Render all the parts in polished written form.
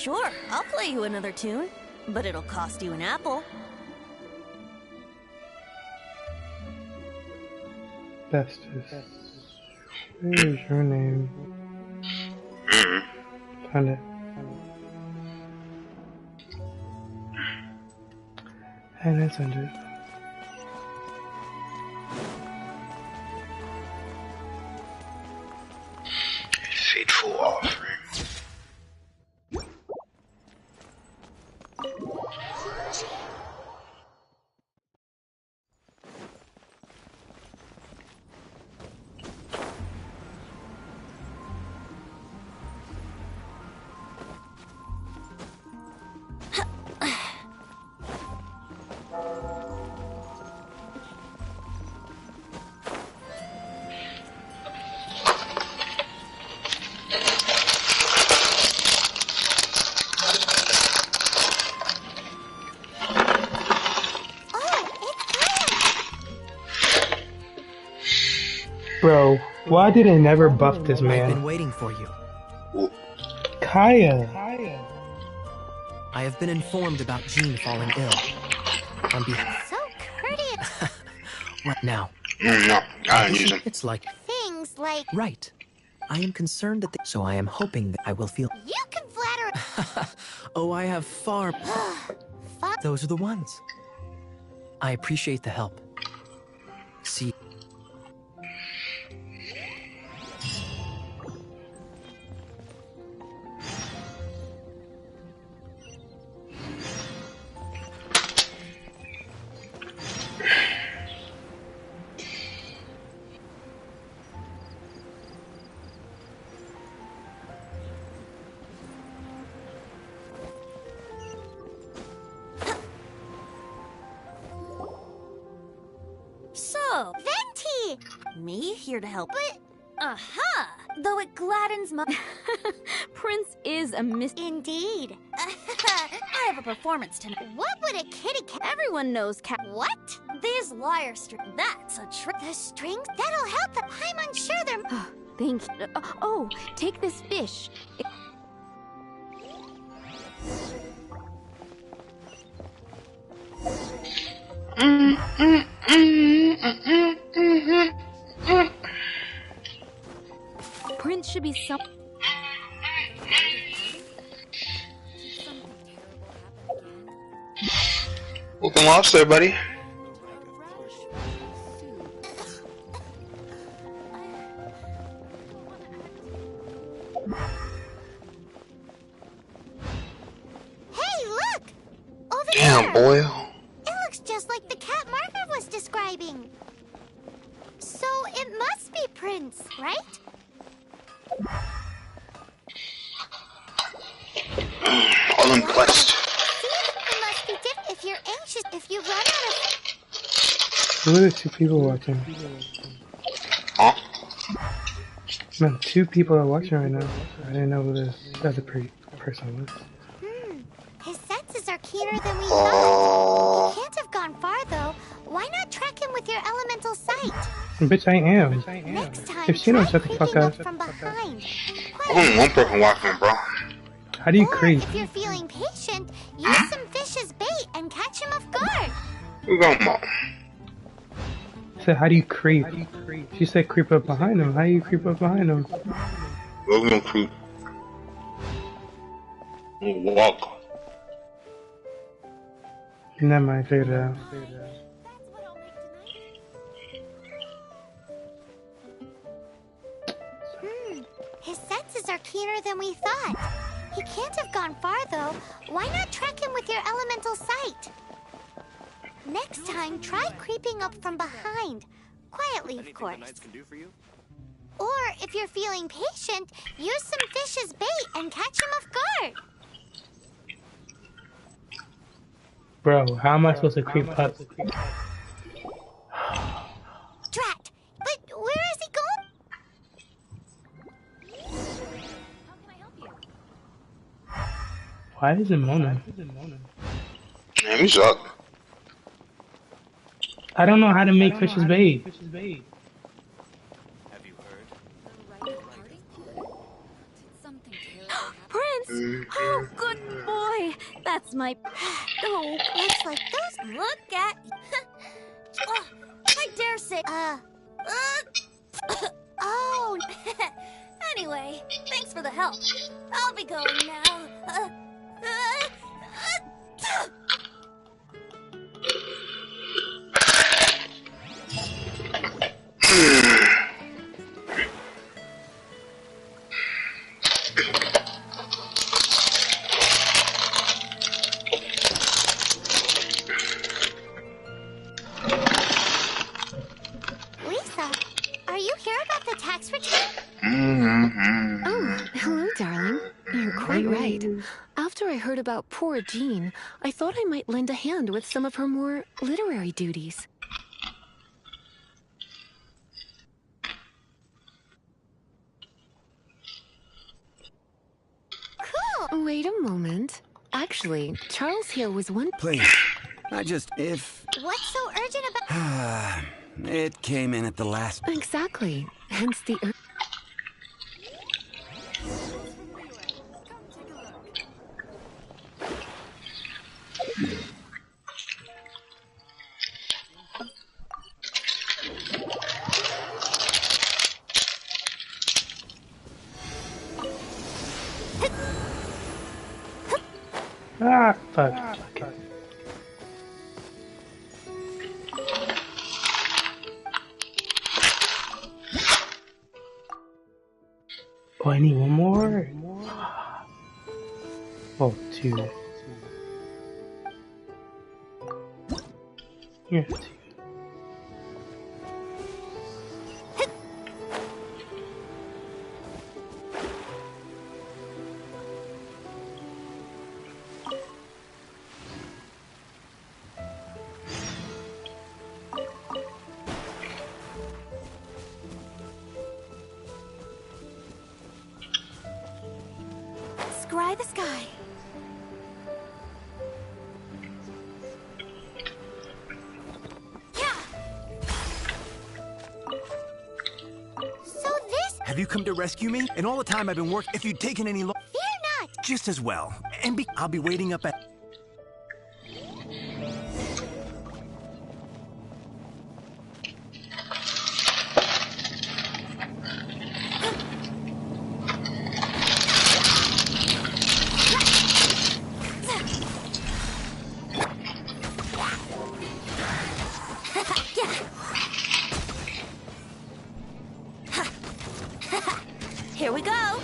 Sure, I'll play you another tune, but it'll cost you an apple. Bestest. Where's your name? Found it. And it's under. Fateful offering. Bro, why did I never buff this man? I've been waiting for you. Kaya. I have been informed about Jean falling ill. On behalf. So courteous. What now? No, I don't use them. It's like Things like right. I am concerned that so I am hoping that I will feel. you can flatter. Oh, I have far. Those are the ones. I appreciate the help. See. So, Venti! me here to help. But Aha! Though it gladdens my... Prince is a indeed. I have a performance tonight. What would a kitty cat? Everyone knows What? These lyre strings. That's a trick. The strings? That'll help them. I'm unsure they're. Thank you. Oh, take this fish. Prince should be some. Welcome off there, buddy. Hey, look! Over Damn, there. boy. It looks just like the cat Margaret was describing. So it must be Prince, right? All impressed. See, it must be different if you're anxious. If you run out of. Who are the two people watching? Huh? Man, two people are watching right now. I didn't know who this other person was. His senses are keener than we thought. He can't have gone far, though. Why not track him with your elemental sight? Bitch, I am. Next time, If she don't try shut the fuck creeping up. up from behind. Only one person watching, bro. How do you Or creep? if you're feeling patient, use some fish as bait and catch him off guard. Who going on? I said, how do you creep? She said creep up behind him. How do you creep up behind him? We're gonna creep. We'll walk. Never mind, figured it out. His senses are keener than we thought. He can't have gone far, though. Why not track him with your elemental sight? Next time, try creeping up from behind. Quietly, of course. Or, if you're feeling patient, use some fish as bait and catch him off guard. Bro, how am I supposed to creep up? Drat! But where is he going? Why is it moaning? Man, you suck. I don't know how to make fish's bait. Prince, Oh, good boy. That's my... Oh, Looks like those. Look at... oh, I dare say... Oh, Anyway, thanks for the help. I'll be going now. Lisa, are you here about the tax return? Oh, hello, darling. You're quite right. After I heard about poor Jean, I thought I might lend a hand with some of her more literary duties. Cool. Wait a moment. Actually, Charles here was one... Please. If... What's so urgent about... it came in at the last... Exactly. Hence the... Ah, fuck. Oh, I need one more? Oh, two. Here's two. Scry the sky. So this... Have you come to rescue me? And all the time I've been working... If you'd taken any Fear not. just as well. And I'll be waiting up at... Here we go.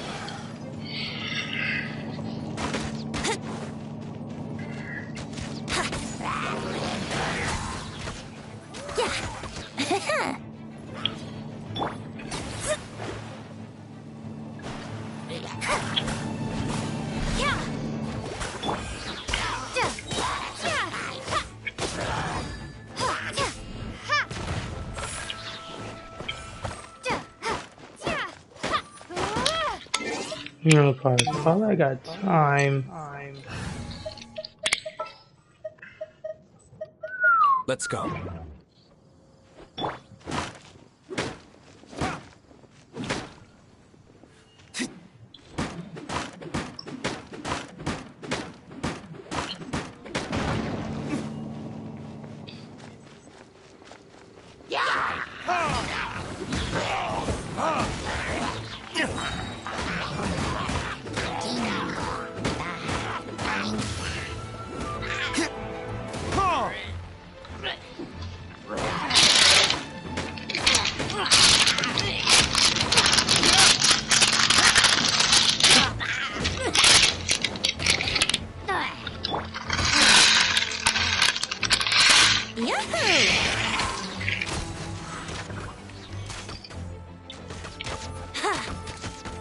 No problem. All I got time. Let's go.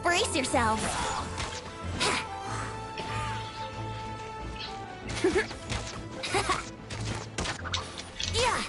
Brace yourself. Yeah.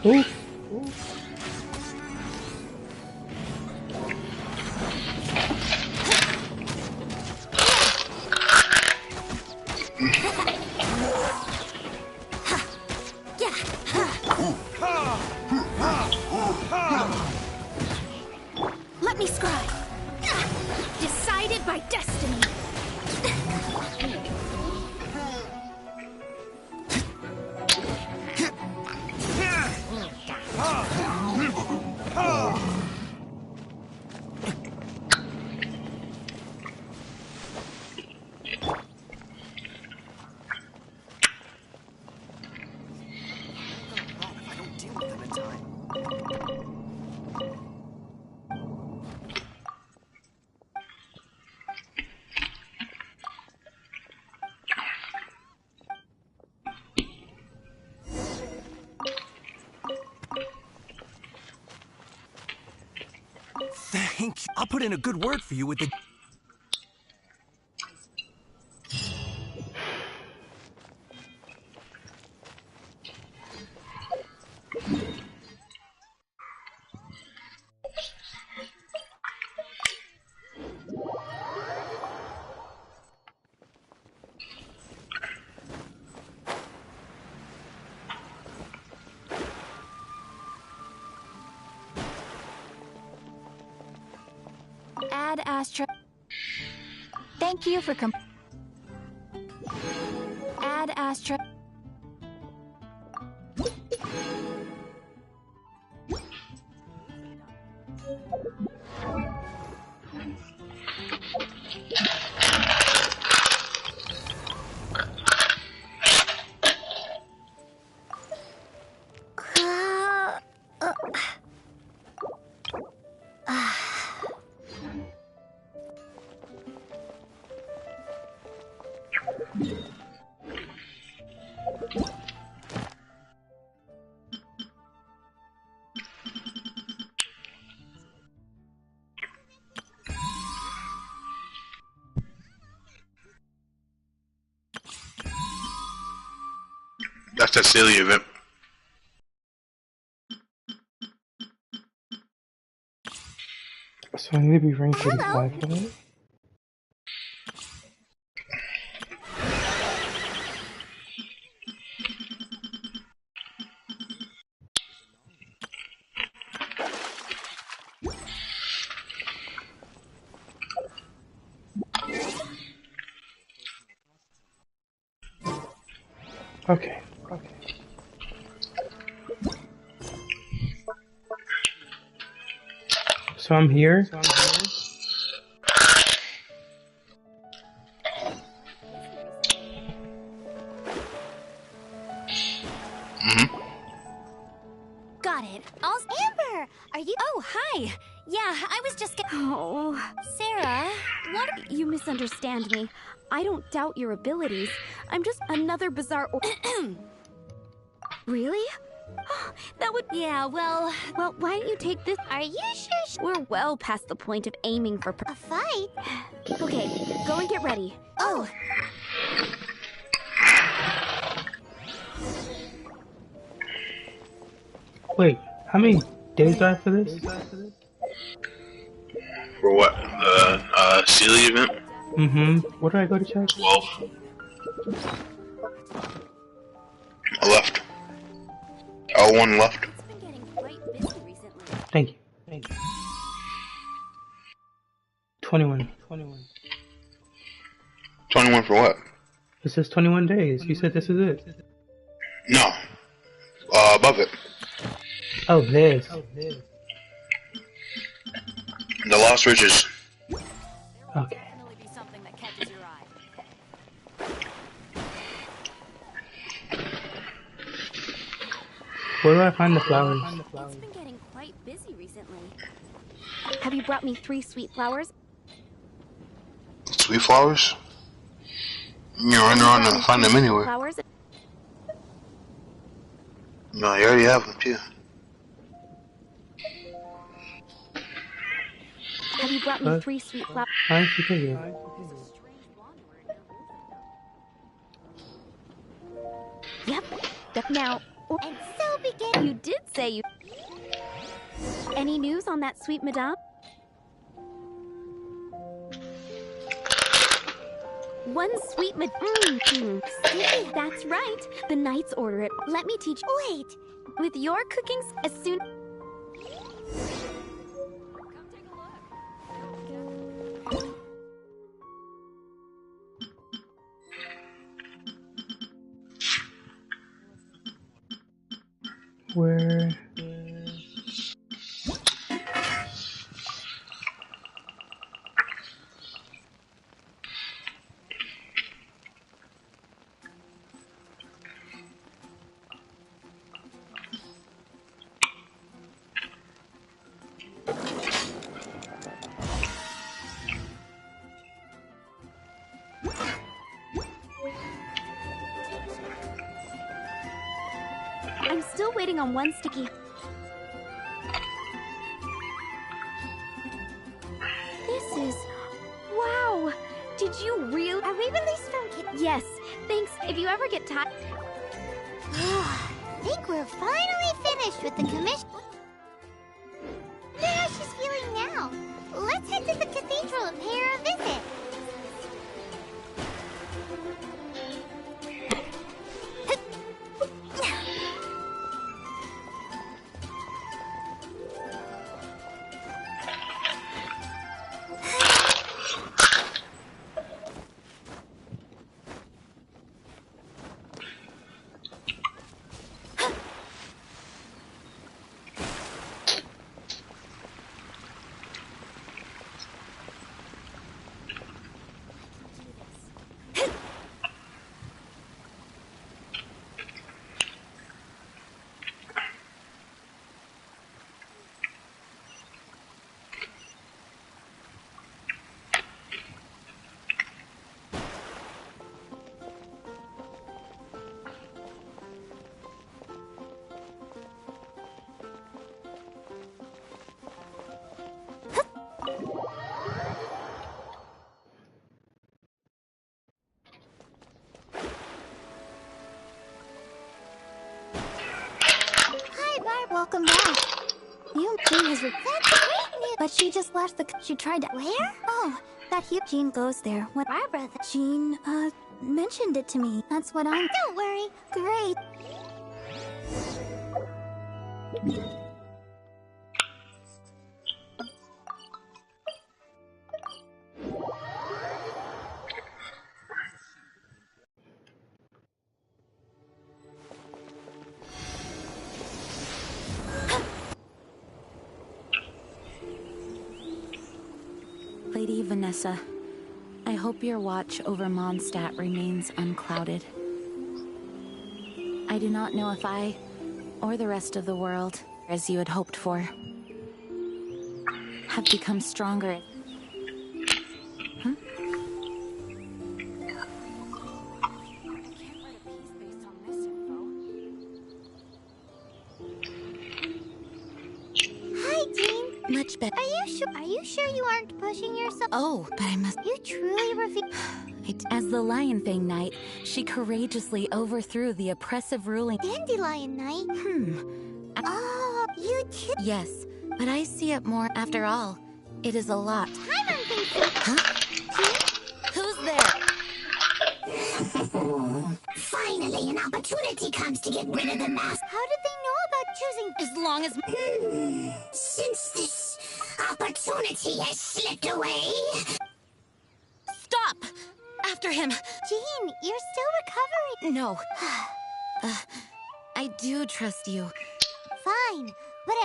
Oof. Let me scribe. Decided by destiny. If I don't deal with them in time. Thank you. I'll put in a good word for you with the... Ad Astra. Thank you for Ad Astra. That's that silly event. So I need to be ranked 35 for that? Okay. So I'm here. Got it. Amber, are you? Oh, hi. Yeah, I was just Oh, Sarah, what? you misunderstand me. I don't doubt your abilities. I'm just another bizarre. Really? That would. Yeah, well, Why don't you take this? Are you sure? We're well past the point of aiming for. A fight? Okay, go and get ready. Oh, Wait, how many days do I have for this? For what? The silly event? Mm-hmm. Where do I go to check? 12. I left. L1 left. it's been getting quite busy recently. Thank you. 21. 21 for what? It says 21 days. You said this is it. No. Above it. Oh, this. The Lost Riches. Okay. Definitely be something that catches your eye. Where do I find the flowers? It's been getting quite busy recently. Have you brought me 3 sweet flowers? Sweet flowers? You're running around and find them anywhere. Flowers? No, you already have them too. Have you brought me 3 sweet flowers? How did you figure? Yep. Now. and so You did say you... Any news on that sweet madame? One sweet Sticky. That's right. The knights order it. Let me teach... Wait, With your cookings, as soon... Where? I'm still waiting on one sticky... This is... Wow! Did you really... are we released from Kit? Yes, thanks. If you ever get tired... Think we're finally finished with the commission. Wonder how she's feeling now. Let's head to the cathedral and pay her a visit. Hi, Barb. Welcome back. Jean has... That's great news. But she just left the... She tried to... Where? Oh, that Jean goes there. What? Barbara... Jean, mentioned it to me. That's what I'm... Don't worry. Great. Lady Vanessa, I hope your watch over Mondstadt remains unclouded. I do not know if I, or the rest of the world, as you had hoped for, have become stronger. Hi, Jean. Much better. Are you sure you aren't pushing yourself? Oh, but I must... You truly reveal... As the Lion Fang Knight, she courageously overthrew the oppressive ruling... Dandelion Knight? Oh, you too... Yes, but I see it more. After all, it is a lot. I don't think so. Huh? Who's there? Finally, an opportunity comes to get rid of the mask. How did they know about choosing... As long as... Since this opportunity has slipped away... Stop! After him! Jean, you're still recovering. No. I do trust you. Fine, but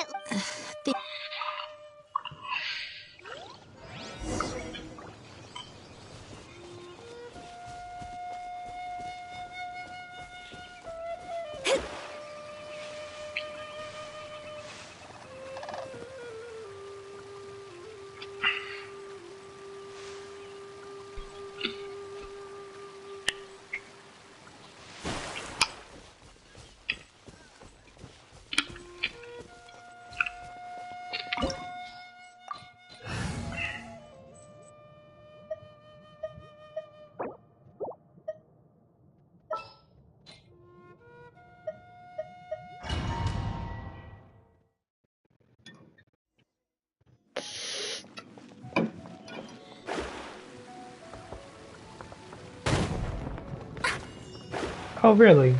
Oh, really?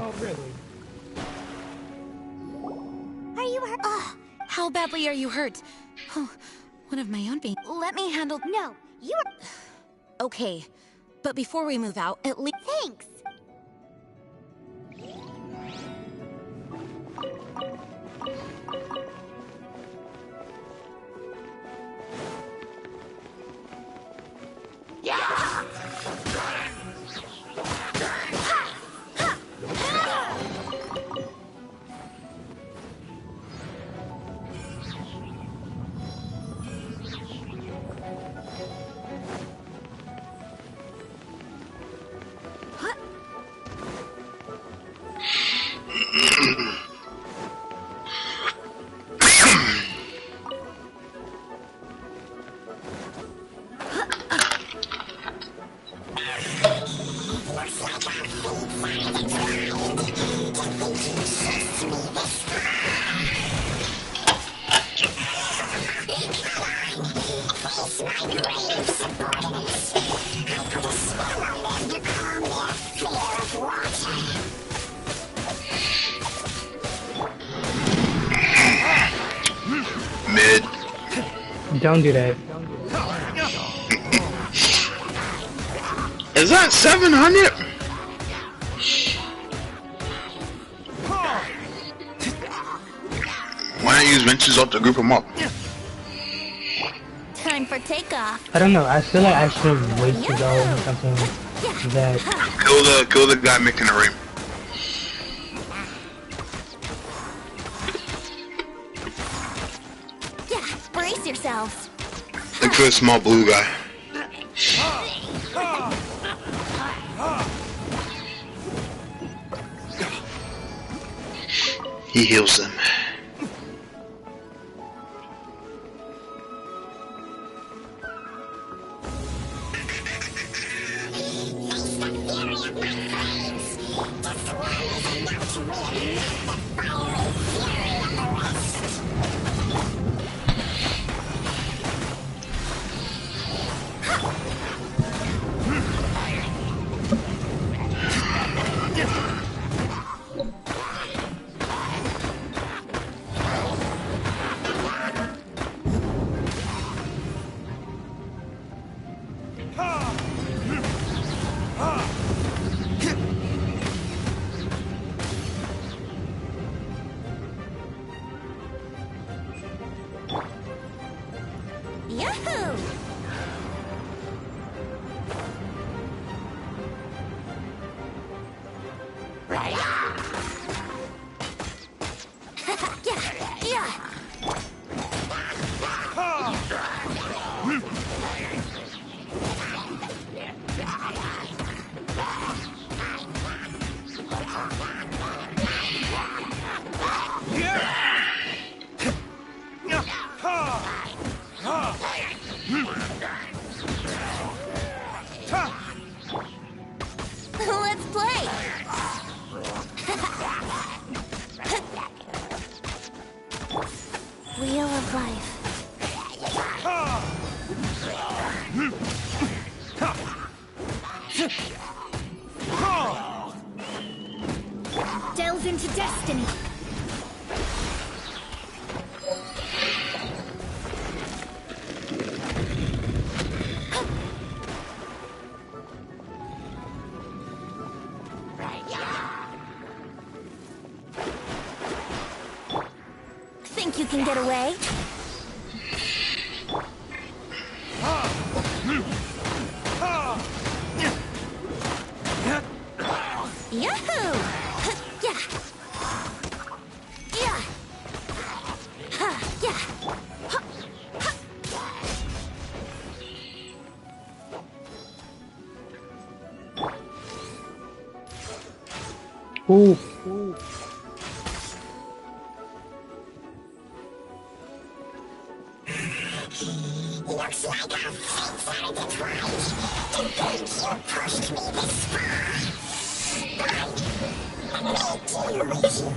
Are you hurt? How badly are you hurt? Oh, one of my own being. Let me handle. No, you are. Okay, but before we move out, at least. Thanks. Mid. Don't do that. Is that 700? Why not use Vinces up to group them up? Time for takeoff. I don't know. I feel like I should wait to go or something that. Kill the guy making the ring. Yeah, brace yourselves. Look for the small blue guy. He heals them. Yahoo! Let's play! Wheel of Life. Delve into destiny. Think you can get away? Yahoo! Yeah. Yeah. Ha, yeah. Ha, ha. Ooh. Looks like our fates are intertwined. To think you pushed me this far. But making with you myself.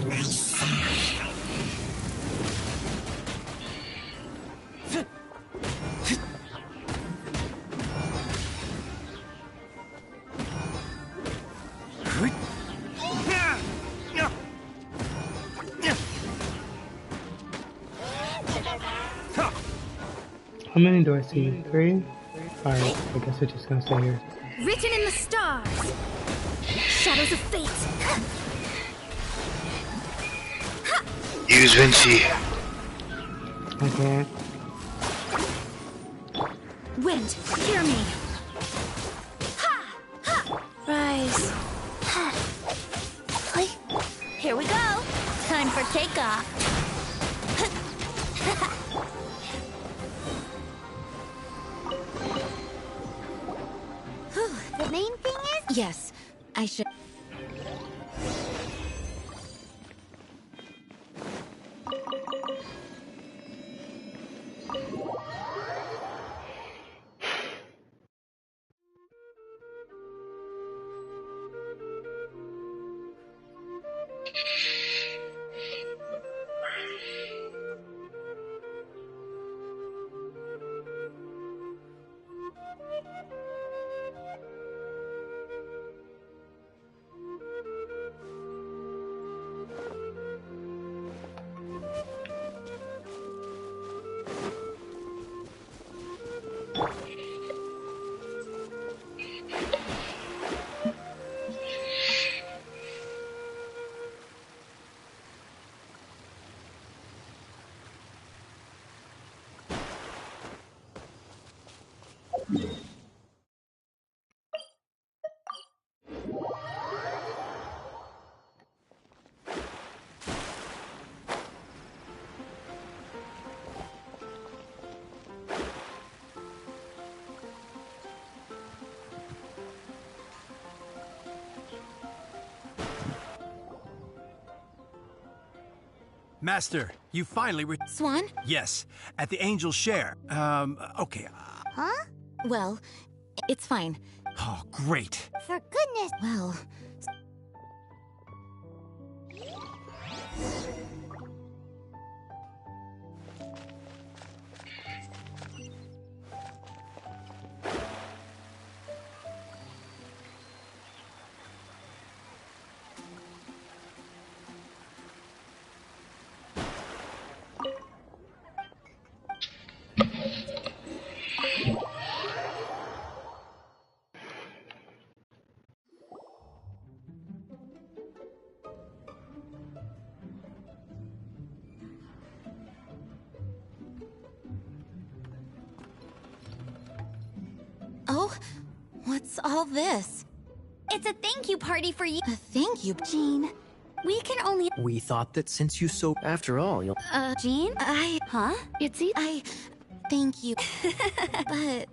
How many do I see? 3? Alright, I guess we're just gonna stay here. Written in the stars. Shadows of fate. Use Vinci. I can't. Wind, hear me. Rise. Here we go. Time for takeoff. The main thing is... Yes, I should. Master, you finally Swan? Yes, at the Angel's Share. Okay. Huh? Well, it's fine. Oh, great. For goodness... Well, oh, what's all this? It's a thank you party for you. A thank you, Jean. We can only... We thought that since you so... After all, you'll... Jean? Huh? Thank you. But...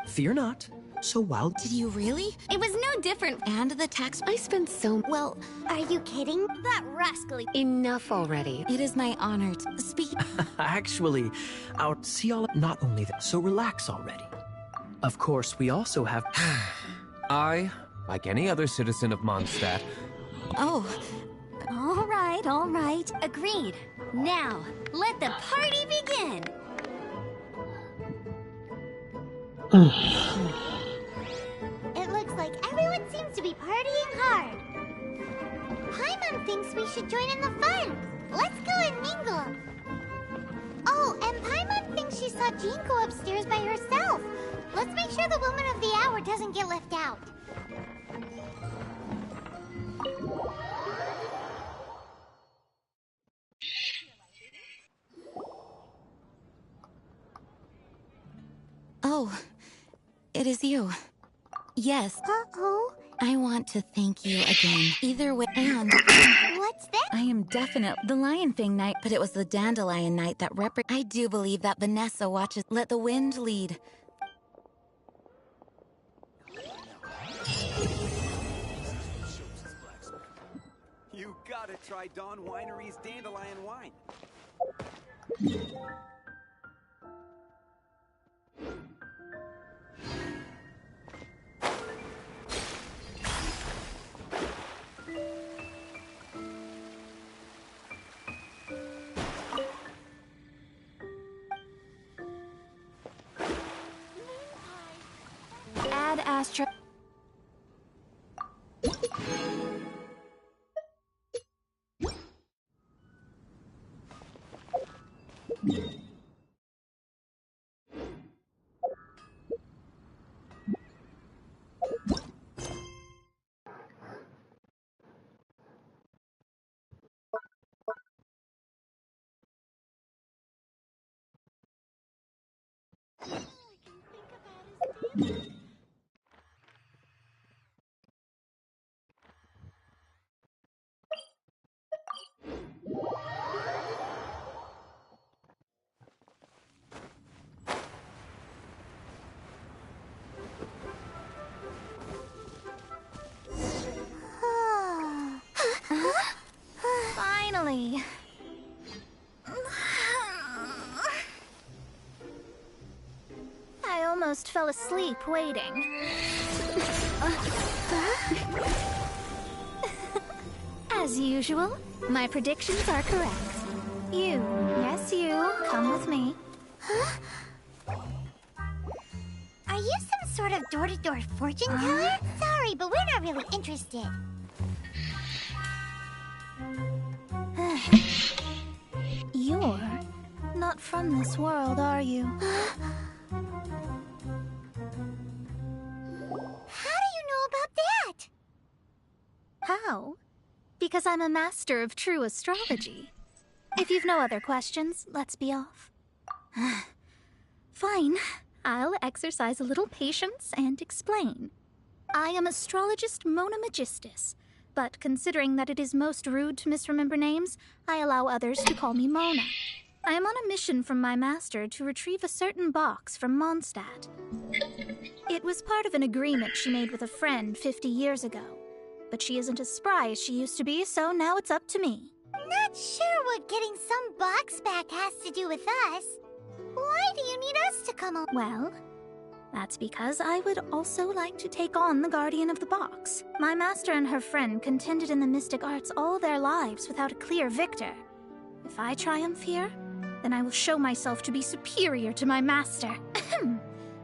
Fear not. So while... Did you really? It was no different. And the tax... I spent so... Well, Are you kidding? That rascally... Enough already. it is my honor to speak... Actually, our... See all... Not only that, so relax already. Of course, we also have... I, like any other citizen of Mondstadt, Oh, All right. Agreed. Now, let the party begin. It looks like everyone seems to be partying hard. Paimon thinks we should join in the fun. Let's go and mingle. Oh, and Paimon thinks she saw Jean go upstairs by herself. Let's make sure the woman of the hour doesn't get left out. oh, it is you. Yes, Uh-oh. I want to thank you again. Either way, and What's that? I am definite the Lion Fang night, but it was the Dandelion night that I do believe that Vanessa watches. Let the wind lead. You gotta try Dawn Winery's Dandelion Wine. Add Astra... Finally. I almost fell asleep waiting. As usual, my predictions are correct. You, yes you, come with me. Are you some sort of door-to-door fortune teller? Sorry, but we're not really interested. You're not from this world, are you? How do you know about that? How? Because I'm a master of true astrology. If you've no other questions, let's be off. Fine. I'll exercise a little patience and explain. I am astrologist Mona Magistus, but considering that it is most rude to misremember names, I allow others to call me Mona. I am on a mission from my master to retrieve a certain box from Mondstadt. It was part of an agreement she made with a friend 50 years ago. But she isn't as spry as she used to be, so now it's up to me. Not sure what getting some box back has to do with us. Why do you need us to come along? Well, that's because I would also like to take on the Guardian of the Box. My master and her friend contended in the mystic arts all their lives without a clear victor. If I triumph here, then I will show myself to be superior to my master.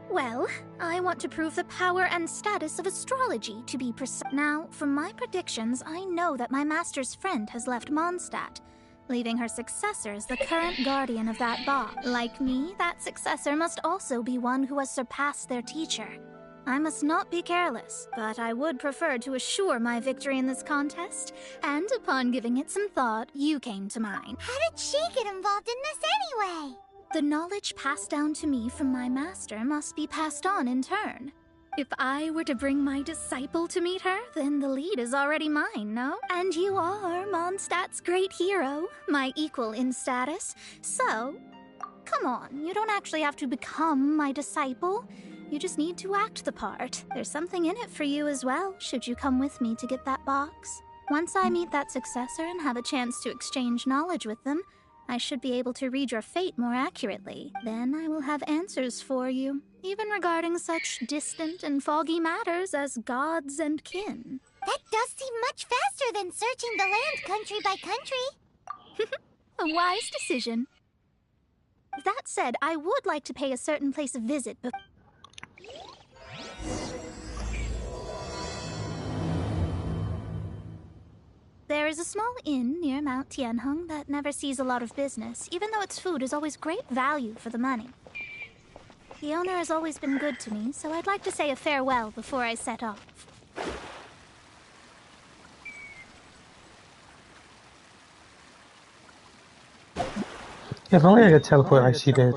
Well, I want to prove the power and status of astrology, to be precise. Now, from my predictions, I know that my master's friend has left Mondstadt, leaving her successor as the current guardian of that box. Like me, that successor must also be one who has surpassed their teacher. I must not be careless, but I would prefer to assure my victory in this contest, and upon giving it some thought, you came to mind. How did she get involved in this anyway? The knowledge passed down to me from my master must be passed on in turn. If I were to bring my disciple to meet her, then the lead is already mine, no? And you are Mondstadt's great hero, my equal in status. So, come on, you don't actually have to become my disciple. You just need to act the part. There's something in it for you as well, should you come with me to get that box. Once I meet that successor and have a chance to exchange knowledge with them, I should be able to read your fate more accurately. Then I will have answers for you, even regarding such distant and foggy matters as gods and kin. That does seem much faster than searching the land country by country. A wise decision. That said, I would like to pay a certain place a visit before. There is a small inn near Mount Tianheng that never sees a lot of business, even though its food is always great value for the money. The owner has always been good to me, so I'd like to say a farewell before I set off. If only I could teleport like she did.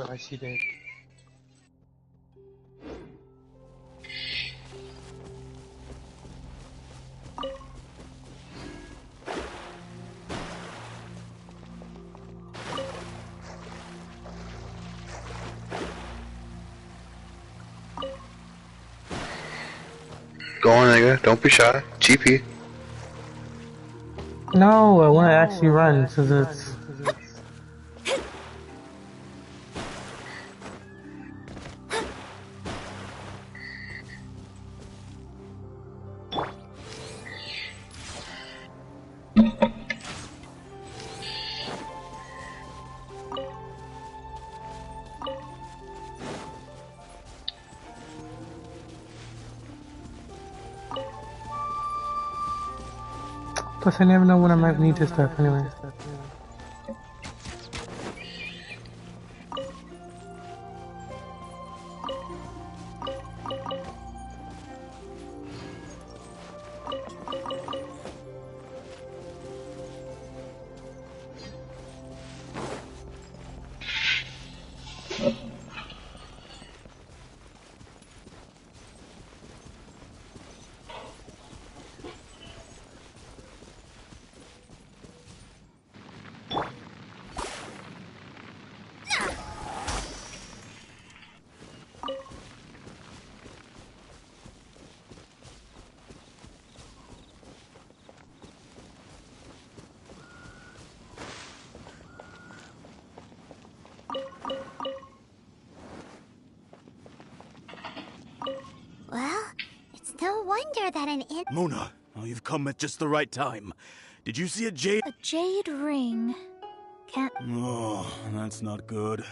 Go on, nigga. Don't be shy. GP. No, I want to actually run since it's. Plus, I never know when I might need this stuff anyway. wonder that an Mona, oh, you've come at just the right time. Did you see a jade? A jade ring. Can't. Oh, that's not good.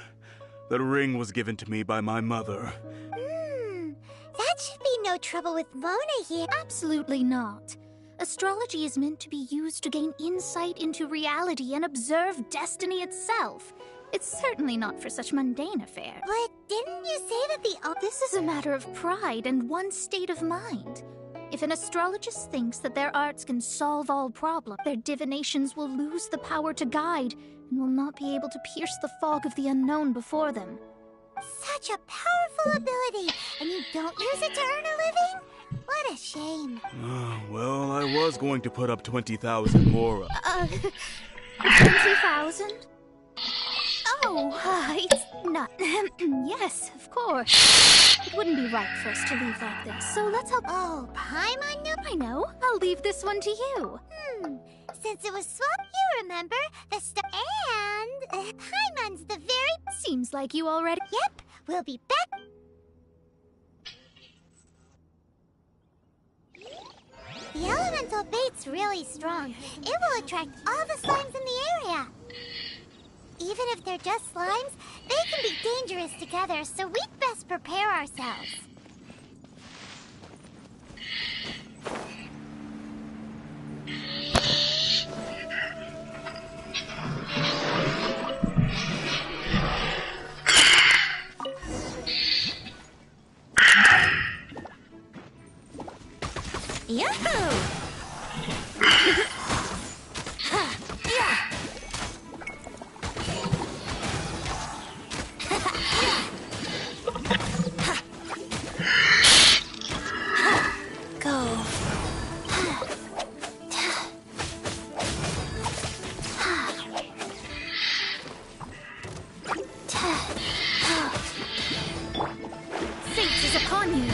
The ring was given to me by my mother. That should be no trouble with Mona here. Absolutely not. Astrology is meant to be used to gain insight into reality and observe destiny itself. It's certainly not for such mundane affair. But didn't you say that the... This is a matter of pride and one's state of mind. If an astrologist thinks that their arts can solve all problems, their divinations will lose the power to guide and will not be able to pierce the fog of the unknown before them. Such a powerful ability, and you don't use it to earn a living? What a shame. Well, I was going to put up 20,000 more. 20,000? Oh, it's not... Yes, of course. It wouldn't be right for us to leave like this, so let's help... Oh, Paimon knew? I know. I'll leave this one to you. Since it was swapped, you remember the and Paimon's the very... Seems like you already... Yep, we'll be back. The elemental bait's really strong. It will attract all the slimes in the area. Even if they're just slimes, they can be dangerous together, so we'd best prepare ourselves. Yahoo! Fate is upon you.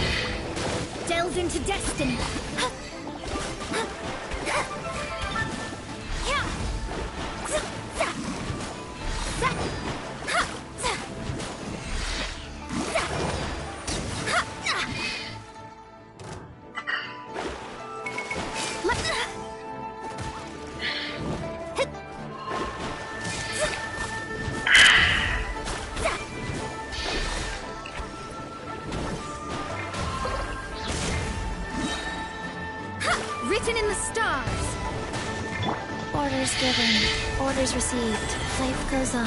Delve into destiny. Written in the stars. Orders given. Orders received. Life goes on.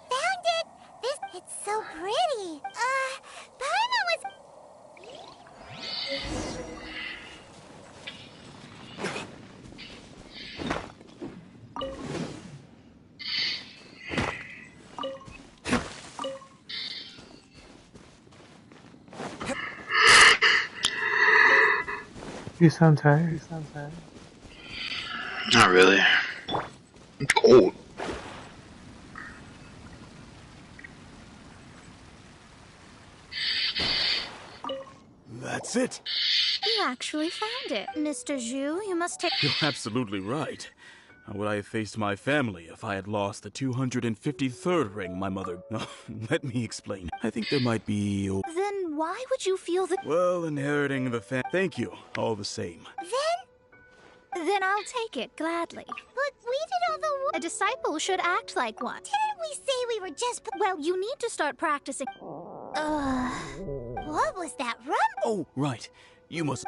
Found it! It's so pretty. Paimon was... You sound tired. Not really. I'm cold. That's it. You actually found it. Mr. Zhu, you must take... You're absolutely right. How would I have faced my family if I had lost the 253rd ring my mother... Let me explain. I think there might be... Then why would you feel that... Well, inheriting the Thank you, all the same. Then I'll take it, gladly. But we did all the work. A disciple should act like one. Didn't we say we were just... Well, you need to start practicing... What was that rum? Oh, right. You must...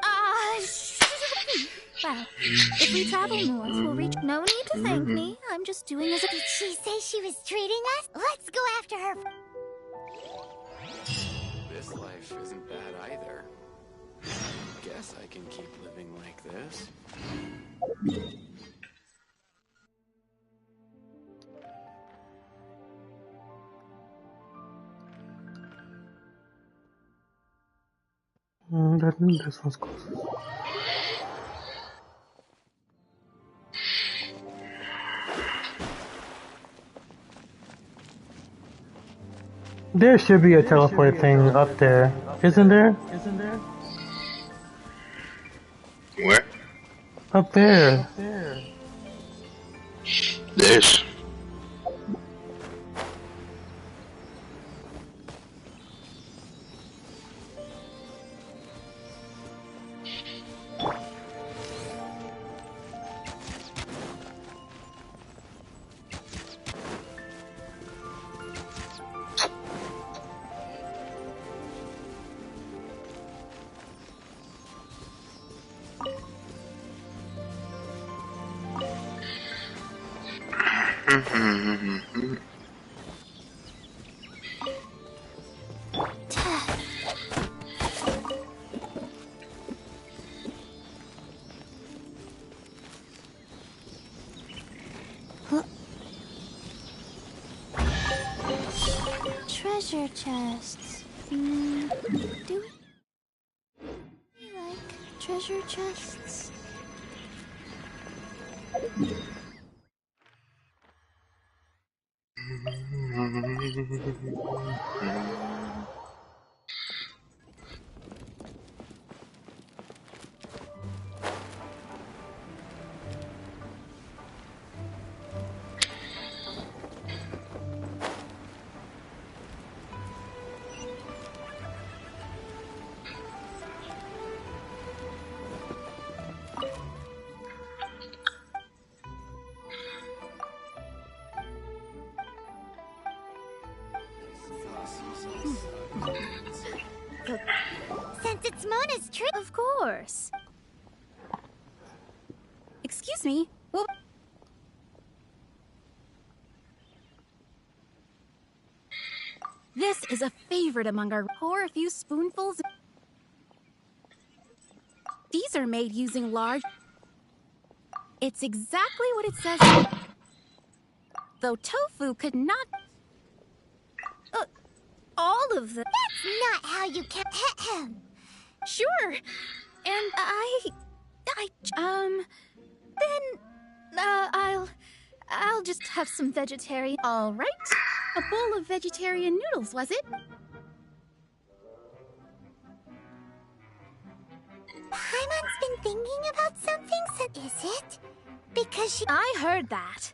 Well, if we travel north, we'll reach... No need to thank me. I'm just doing as a... Did she say she was treating us? Let's go after her. This life isn't bad either. Guess I can keep living like this. That means this one's close. There should be a teleport thing up there, isn't there? Where? Up there. This. Treasure chests. Do we like treasure chests? Since it's Mona's trip. Of course. Excuse me. Well, this is a favorite among our pour a few spoonfuls. These are made using large. It's exactly what it says. Though tofu could not. All of them. That's not how you can. Sure. And I'll just have some vegetarian. All right. A bowl of vegetarian noodles, was it? Paimon's been thinking about something, is it? Because she. I heard that.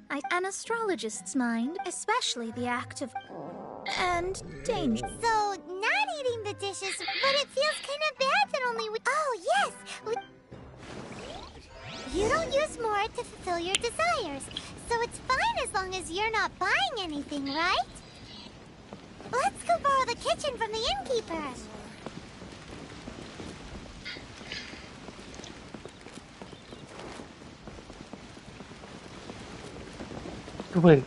An astrologist's mind, especially the act of. And danger. So, not eating the dishes, but it feels kind of bad that only we. Oh, yes! You don't use more to fulfill your desires, so it's fine as long as you're not buying anything, right? Let's go borrow the kitchen from the innkeeper. Wait.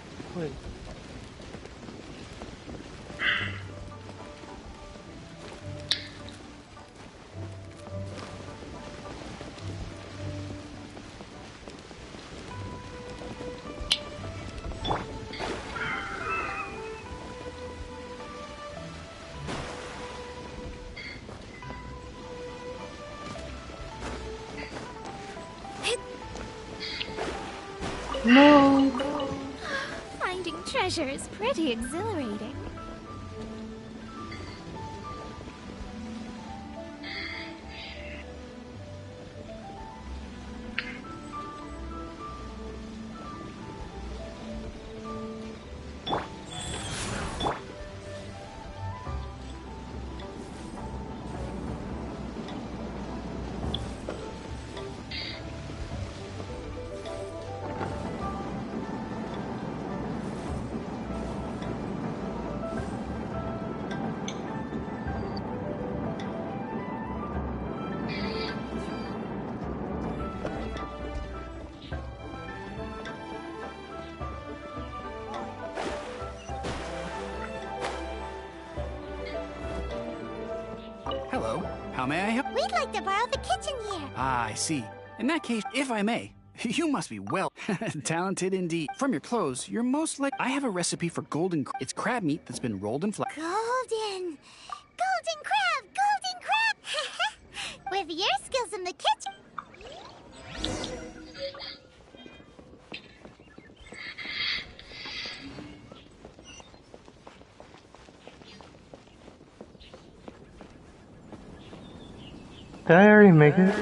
No. Finding treasure is pretty exhilarating. Hello. How may I help? We'd like to borrow the kitchen here. Ah, I see. In that case, if I may, you must be well talented indeed. From your clothes, you're most like. I have a recipe for golden. It's crab meat that's been rolled in flour. Golden crab! With your skills in the kitchen. Did I already make it?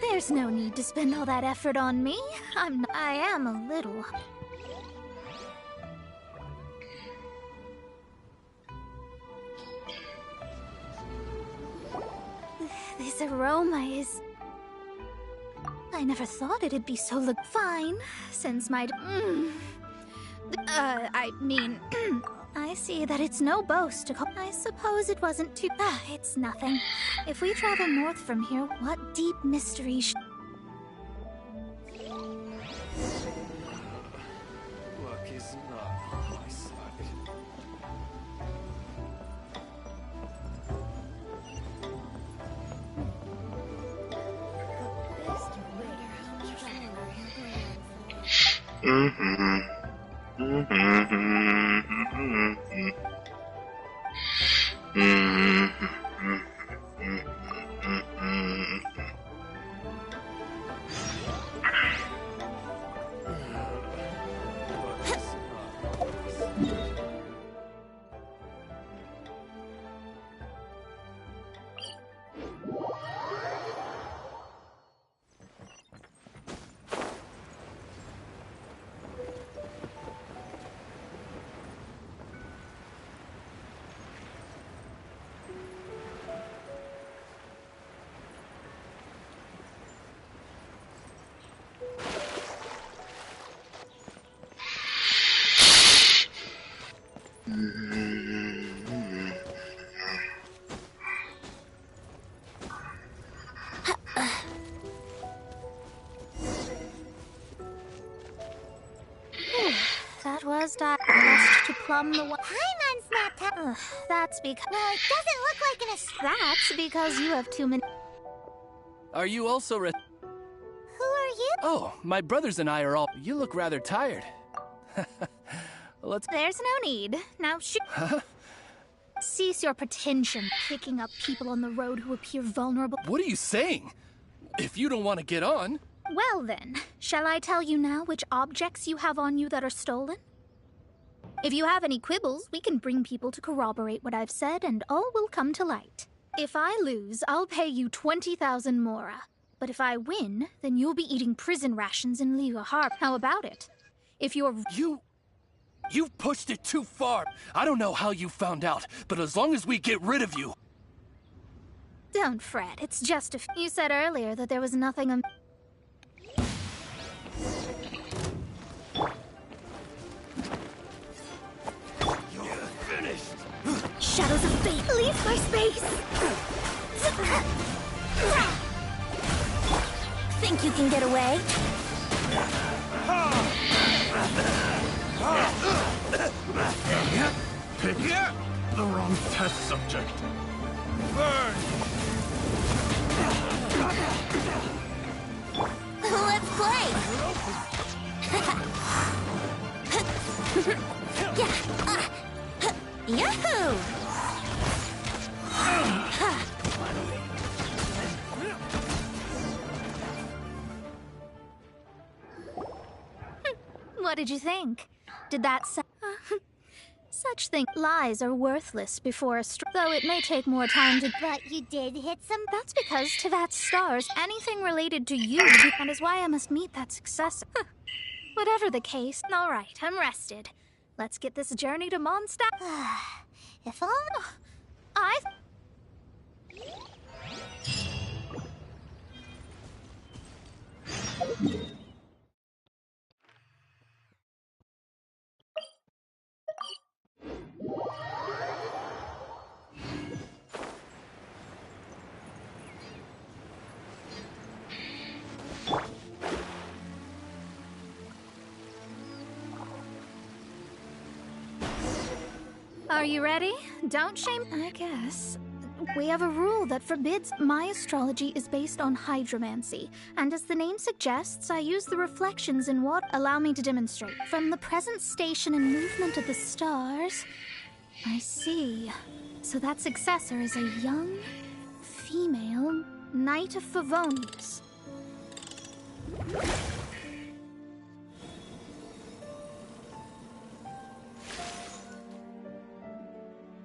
There's no need to spend all that effort on me. I am a little. This aroma is... I never thought it'd be so fine, since my... I mean... I see that it's no boast to call. I suppose it wasn't too... it's nothing. If we travel north from here, what deep mystery Luck is not on my side. That was just to plumb the... Paimon's not that... That's because... Well, it doesn't look like an... That's because you have too many... Are you also Who are you? Oh, my brothers and I are all... You look rather tired. Let's... There's no need. Now Huh? Cease your pretension, picking up people on the road who appear vulnerable. What are you saying? If you don't want to get on... Well then, shall I tell you now which objects you have on you that are stolen? If you have any quibbles, we can bring people to corroborate what I've said and all will come to light. If I lose, I'll pay you 20,000 mora. But if I win, then you'll be eating prison rations in Liga Harp. How about it? If you're... You've pushed it too far. I don't know how you found out, but as long as we get rid of you... Don't fret, it's just a... You said earlier that there was nothing... Shadows of fate, leave my space! Think you can get away? Pick the wrong test subject. Burn! Let's play! Yahoo! What did you think? Did that such things. Lies are worthless before a though it may take more time to... But you did hit some... That's because to that stars, anything related to you, and is why I must meet that successor. Whatever the case, all right, I'm rested. Let's get this journey to Mondstadt. If only... I... you ready? Don't shame. I guess. We have a rule that forbids. My astrology is based on hydromancy, and as the name suggests, I use the reflections in what allow me to demonstrate. From the present station and movement of the stars, I see. So that successor is a young, female Knight of Favonius.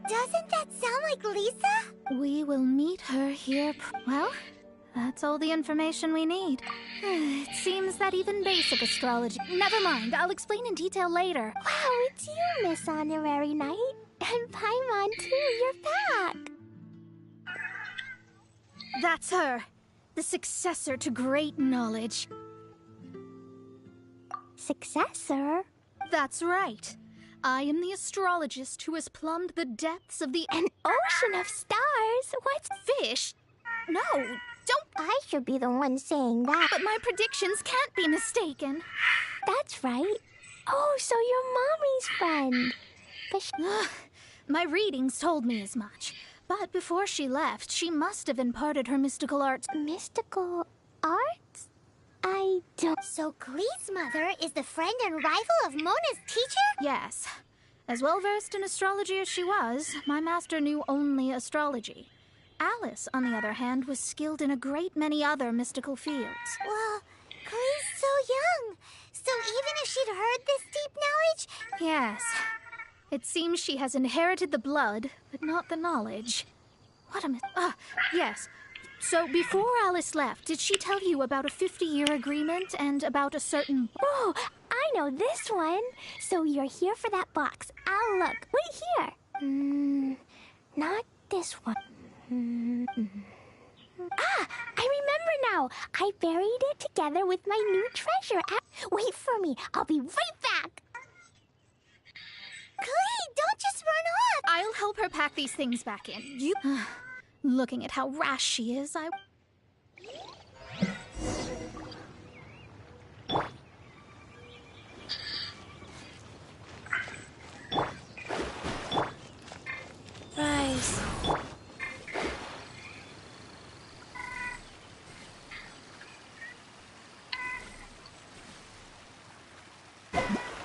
Doesn't that sound like Lisa? We will meet her here. Well, that's all the information we need. It seems that even basic astrology. Never mind, I'll explain in detail later. Wow, it's you, Miss Honorary Knight. And Paimon, too, you're back. That's her. The successor to great knowledge. Successor? That's right. I am the astrologist who has plumbed the depths of an ocean of stars. What's fish? No, don't. I should be the one saying that. But my predictions can't be mistaken. That's right. Oh, so you're Mommy's friend. But my readings told me as much. But before she left, she must have imparted her mystical arts. Mystical arts? I don't... So Klee's mother is the friend and rival of Mona's teacher? Yes. As well-versed in astrology as she was, my master knew only astrology. Alice, on the other hand, was skilled in a great many other mystical fields. Well, Klee's so young. So even if she'd heard this deep knowledge... Yes. It seems she has inherited the blood, but not the knowledge. What a yes. So, before Alice left, did she tell you about a 50-year agreement and about a certain... Oh, I know this one. So you're here for that box. I'll look. Wait here. Not this one. Ah, I remember now. I buried it together with my new treasure. Wait for me. I'll be right back. Klee, don't just run off. I'll help her pack these things back in. You... Looking at how rash she is, Rise.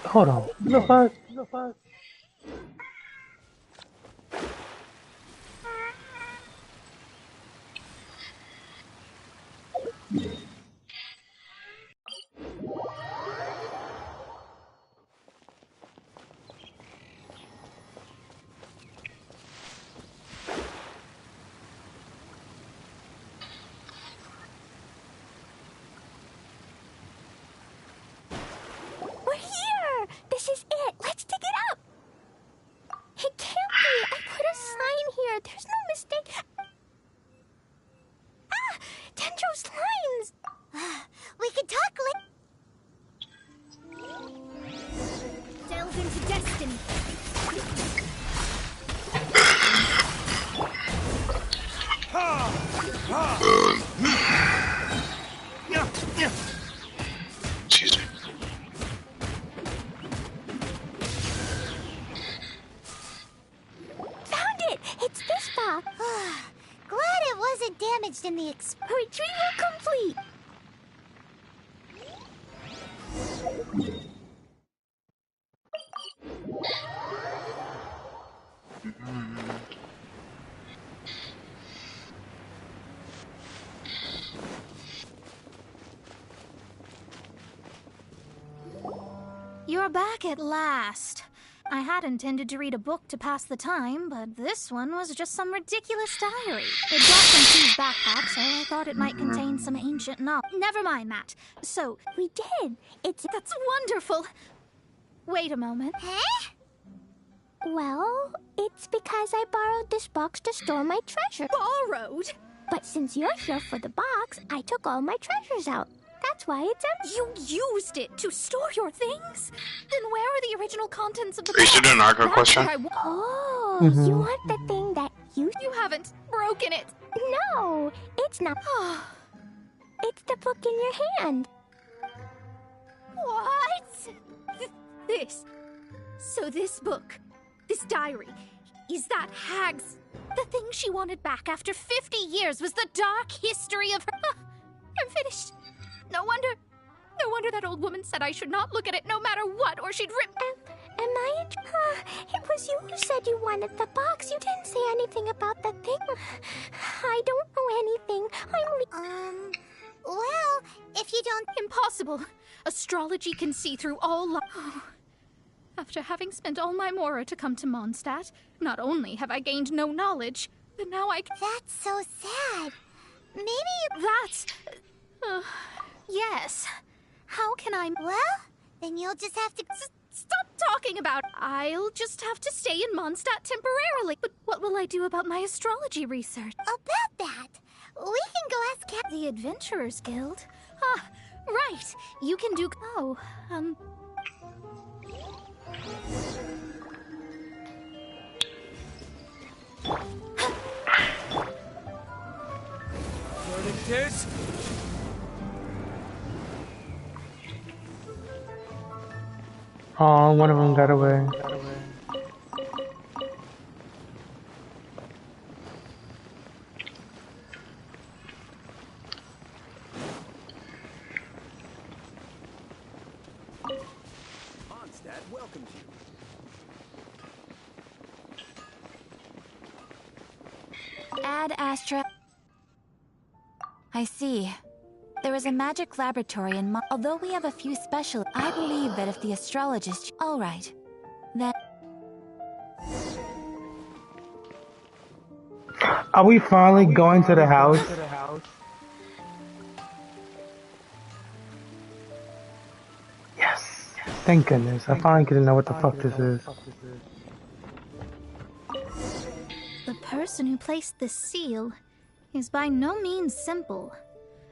Hold on. The fuck? We're here! This is it! Let's dig it up! It can't be! I put a sign here! There's no mistake! Ah! Dendro's lines! We could talk Delve into destiny. Excuse me. Found it! It's this box! Glad it wasn't damaged in the retrieval complete! You're back at last. I had intended to read a book to pass the time, but this one was just some ridiculous diary. It dropped from Q's backpack, so I thought it might contain some ancient knowledge. Never mind that. So... We did. That's wonderful. Wait a moment. Huh? Well, it's because I borrowed this box to store my treasure. Borrowed? But since you're here for the box, I took all my treasures out. That's why it's empty. You used it to store your things? Then where are the original contents of the box? Are you still doing Narco question? Oh, you want the thing that you... You haven't broken it. No, it's not. It's the book in your hand. What? This. So this book, this diary, is that hag's... The thing she wanted back after 50 years was the dark history of her... I'm finished. No wonder that old woman said I should not look at it no matter what, or she'd rip... Am I... it was you who said you wanted the box. You didn't say anything about the thing. I don't know anything. Well, if you don't... Impossible. Astrology can see through all After having spent all my mora to come to Mondstadt, not only have I gained no knowledge, but now I... That's so sad. Maybe you... That's... yes. How can I... Well, then you'll just have to... Stop talking about... I'll just have to stay in Mondstadt temporarily. But what will I do about my astrology research? About that, we can go ask The Adventurers Guild? Ah, right. You can do... Oh, This? Oh, one of them got away. Mondstadt welcomes you. Ad Astra. I see. There is a magic laboratory in although we have a few special, I believe that if the astrologist... Alright. Then... Are we finally going to the house? Yes. Thank goodness. I finally get to know what the fuck this is. the person who placed the seal is by no means simple.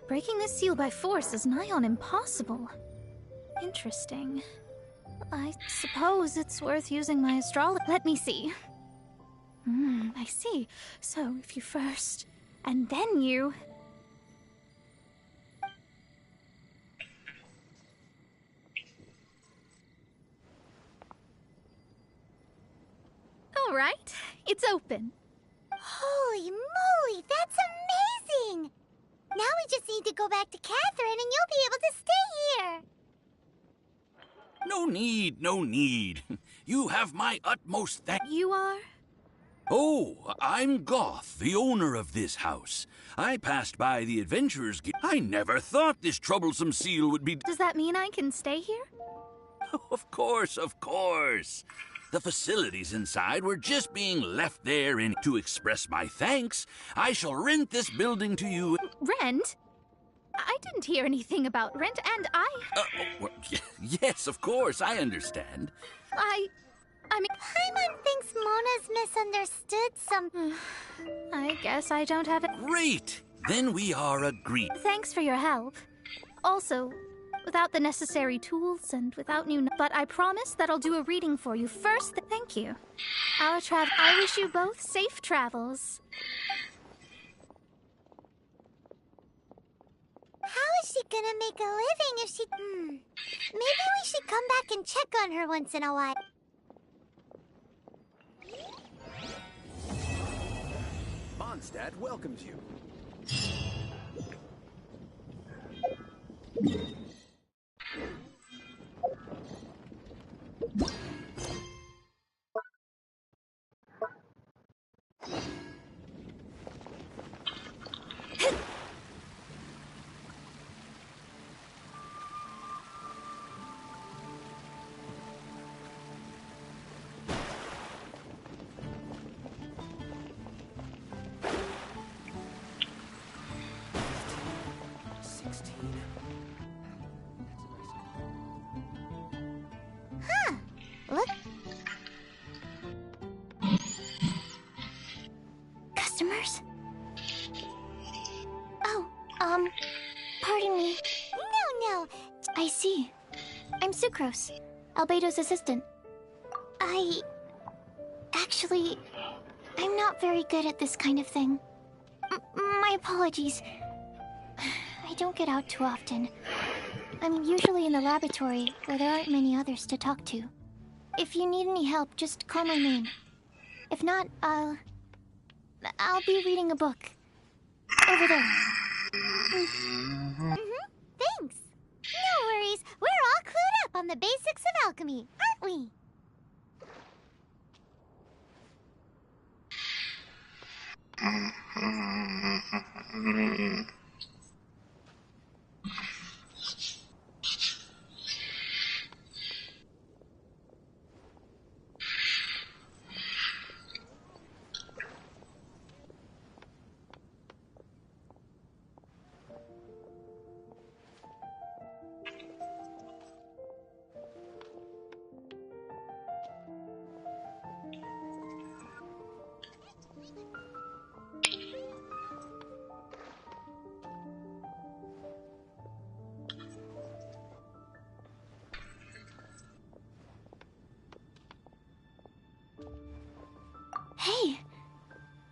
Breaking this seal by force is nigh on impossible. Interesting. I suppose it's worth using my astrology. Let me see. I see. So, if you first, and then you... All right, it's open. Holy moly, that's amazing! Now we just need to go back to Catherine and you'll be able to stay here. No need, no need. You have my utmost thanks. You are? Oh, I'm Goth, the owner of this house. I passed by the Adventurers Guild. I never thought this troublesome seal would be... Does that mean I can stay here? Of course, of course. The facilities inside were just being left there, and to express my thanks, I shall rent this building to you. Rent? I didn't hear anything about rent, and well, yes, of course, I understand. I mean... Paimon thinks Mona's misunderstood something. I guess I don't have it. Great! Then we are agreed. Thanks for your help. Also, without the necessary tools and without new... But I promise that I'll do a reading for you first. Thank you. I wish you both safe travels. How is she gonna make a living if she... Maybe we should come back and check on her once in a while. Mondstadt welcomes you. Look. Customers? Oh, pardon me. No. I see. I'm Sucrose, Albedo's assistant. Actually, I'm not very good at this kind of thing. My apologies. I don't get out too often. I'm usually in the laboratory, where there aren't many others to talk to. If you need any help, just call my name. If not, I'll be reading a book. Over there. Thanks. No worries. We're all clued up on the basics of alchemy, aren't we? Hey,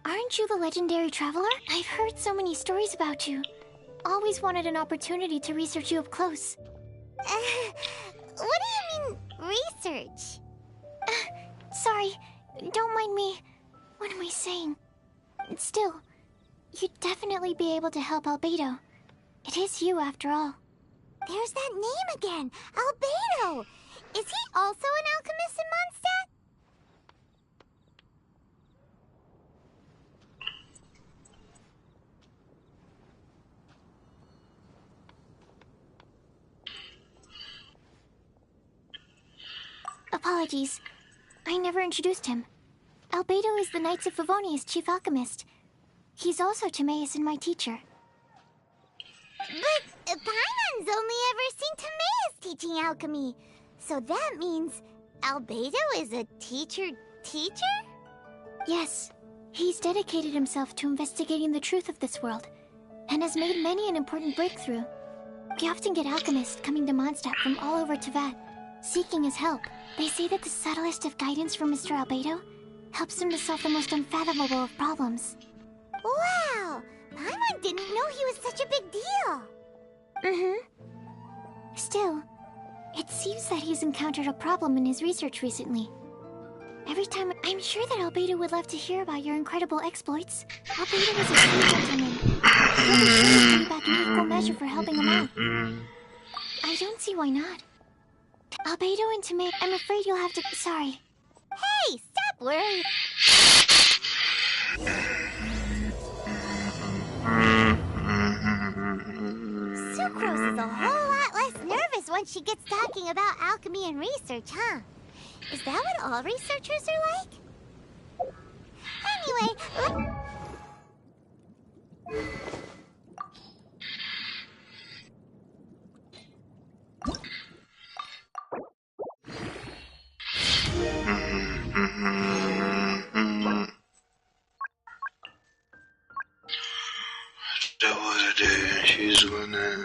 aren't you the legendary traveler? I've heard so many stories about you. Always wanted an opportunity to research you up close. What do you mean, research? Sorry, don't mind me. What am I saying? Still, you'd definitely be able to help Albedo. It is you, after all. There's that name again, Albedo. Is he also an alchemist in Mondstadt? Apologies. I never introduced him. Albedo is the Knights of Favonia's chief alchemist. He's also Timaeus and my teacher. But Paimon's only ever seen Timaeus teaching alchemy. So that means Albedo is a teacher? Yes. He's dedicated himself to investigating the truth of this world, and has made many an important breakthrough. We often get alchemists coming to Mondstadt from all over Teyvat, seeking his help. They say that the subtlest of guidance from Mr. Albedo helps him to solve the most unfathomable of problems. Wow! Paimon didn't know he was such a big deal. Still, it seems that he's encountered a problem in his research recently. Every time, I'm sure that Albedo would love to hear about your incredible exploits. Albedo is a true gentleman. He'll be sure to pay back in equal measure for helping him out. I don't see why not. Albedo and Timaeus, I'm afraid you'll have to... Sorry. Hey, stop worrying. Sucrose is a whole lot less nervous when she gets talking about alchemy and research, huh? Is that what all researchers are like? Anyway, She's gonna.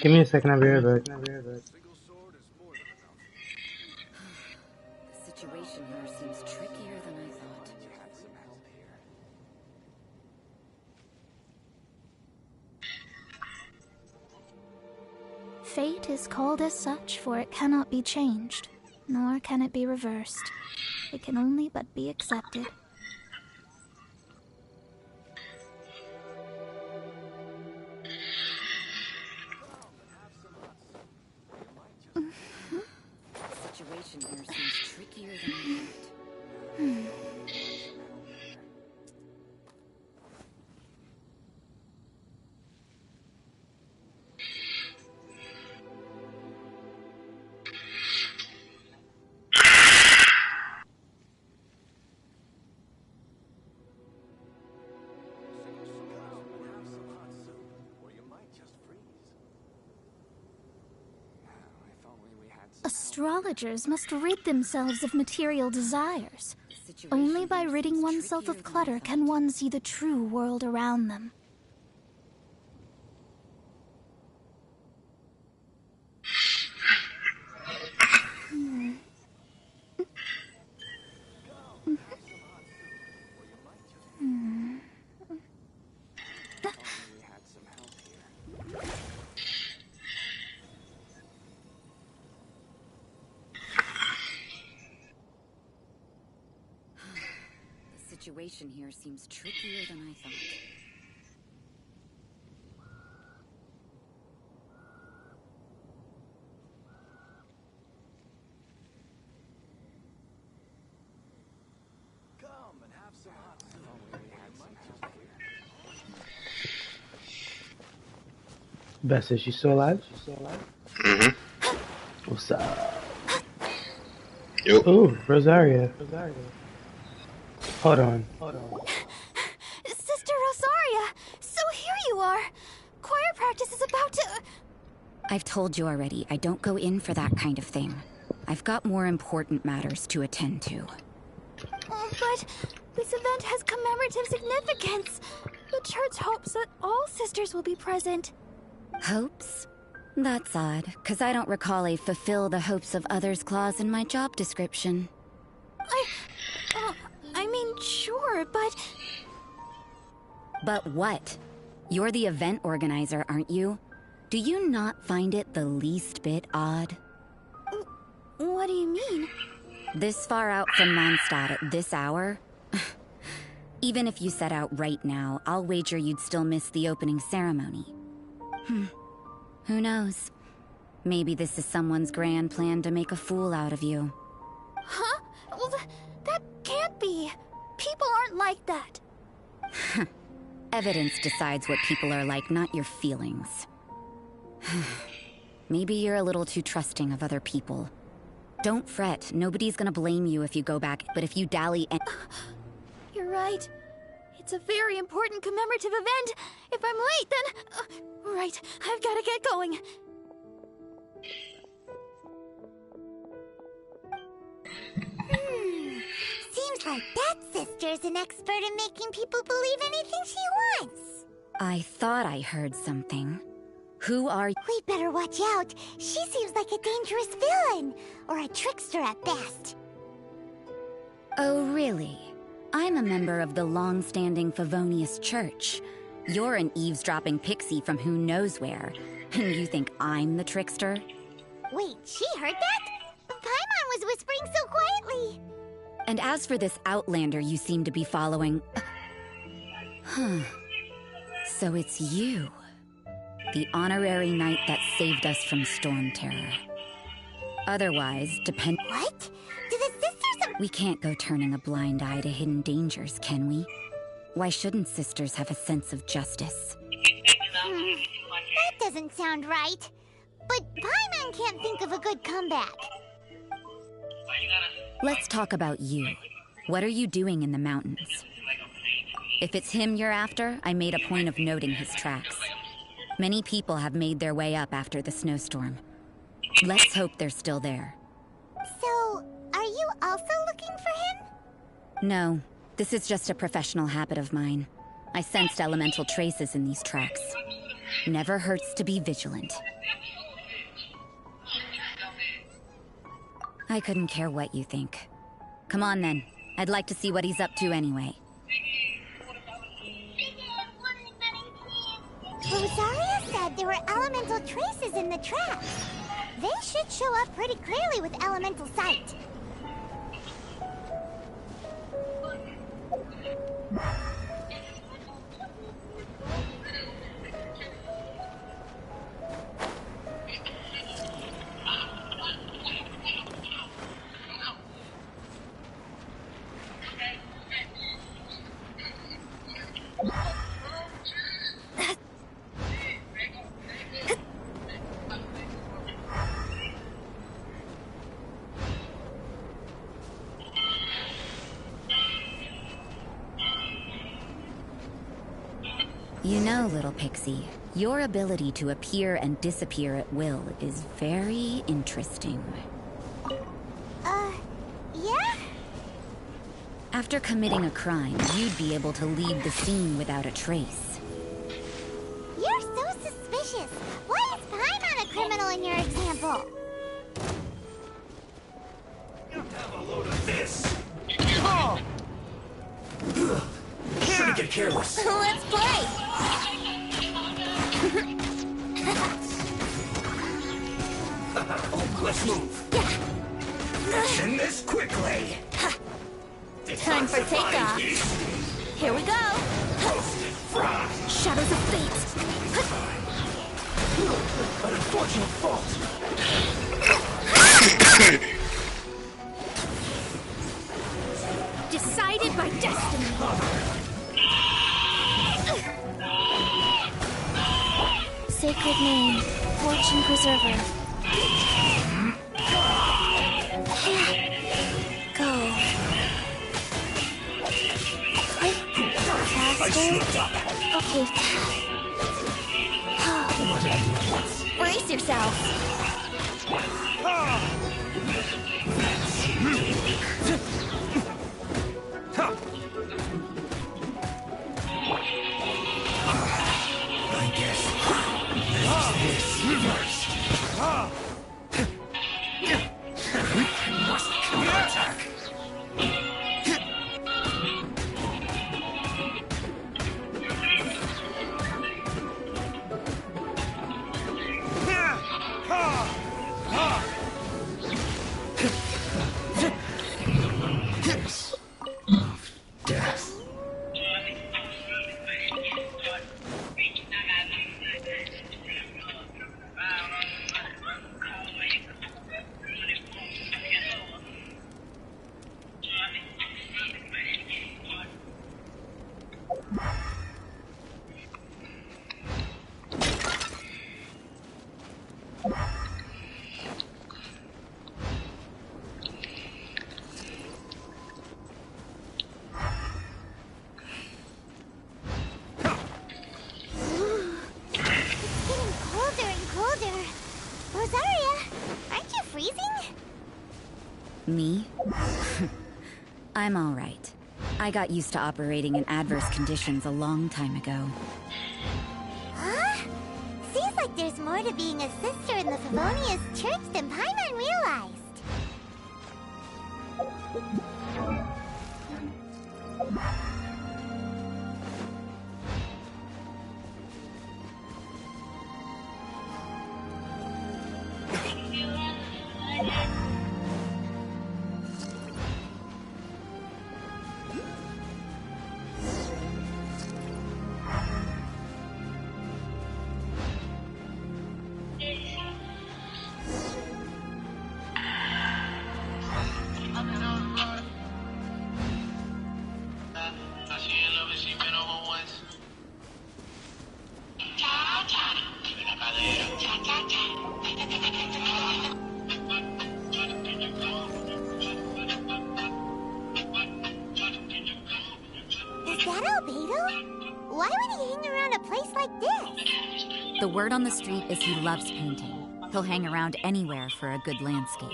Give me a second, I'll be right back. The situation here seems trickier than I thought. Fate is called as such, for it cannot be changed, nor can it be reversed. It can only but be accepted. The situation here seems trickier than I thought. Astrologers must rid themselves of material desires. Only by ridding oneself of clutter can one see the true world around them. The situation here seems trickier than I thought. Come and have some hot soup. We had some help here. Bess, is she still alive? Mm-hmm. What's up? Yep. Ooh, Rosaria. Hold on. Sister Rosaria! So here you are! Choir practice is about to... I've told you already, I don't go in for that kind of thing. I've got more important matters to attend to. But this event has commemorative significance. The church hopes that all sisters will be present. Hopes? That's odd, because I don't recall a fulfill the hopes of others clause in my job description. I mean, sure, but... But what? You're the event organizer, aren't you? Do you not find it the least bit odd? What do you mean? This far out from Mondstadt at this hour? Even if you set out right now, I'll wager you'd still miss the opening ceremony. Who knows? Maybe this is someone's grand plan to make a fool out of you. Huh? Well, that can't be. People aren't like that. Evidence decides what people are like, not your feelings. Maybe you're a little too trusting of other people. Don't fret, nobody's gonna blame you if you go back, but if you dally and... You're right. It's a very important commemorative event. If I'm late, then... right, I've gotta get going. Seems like that sister's an expert in making people believe anything she wants. I thought I heard something. Who are you? We'd better watch out. She seems like a dangerous villain, or a trickster at best. Oh, really? I'm a member of the long-standing Favonius Church. You're an eavesdropping pixie from who knows where, and you think I'm the trickster? Wait, she heard that? Paimon was whispering so quietly. And as for this outlander you seem to be following... So it's you. The honorary knight that saved us from storm terror. Otherwise, depend... What? Do the sisters... We can't go turning a blind eye to hidden dangers, can we? Why shouldn't sisters have a sense of justice? That doesn't sound right. But Paimon can't think of a good comeback. Let's talk about you. What are you doing in the mountains? If it's him you're after, I made a point of noting his tracks. Many people have made their way up after the snowstorm. Let's hope they're still there. So, are you also looking for him? No, this is just a professional habit of mine. I sensed elemental traces in these tracks. Never hurts to be vigilant. I couldn't care what you think. Come on then. I'd like to see what he's up to anyway. Rosaria said there were elemental traces in the tracks. They should show up pretty clearly with elemental sight. You know, little pixie, your ability to appear and disappear at will is very interesting. Yeah? After committing a crime, you'd be able to leave the scene without a trace. You're so suspicious. Why is Paimon a criminal in your example? Have a load of this! Shouldn't get careless. Let's play! Let's move. Action this quickly. Time for takeoff. Here we go. Shadows of fate. An unfortunate fault. Decided by destiny. Sacred name, fortune preserver. Go. Faster. Okay. Brace yourself. I guess this first. Must counterattack. Death. Me? I'm all right. I got used to operating in adverse conditions a long time ago. Huh? Seems like there's more to being a sister in the Favonius Church than Paimon realized. Why would he hang around a place like this? The word on the street is he loves painting. He'll hang around anywhere for a good landscape.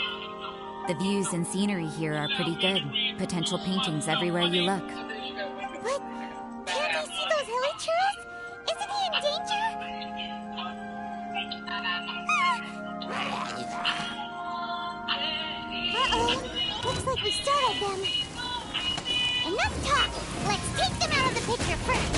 The views and scenery here are pretty good. Potential paintings everywhere you look. But can't I see those hilly churros? Isn't he in danger? we startled them. Enough talk! Let's take them out of the picture first!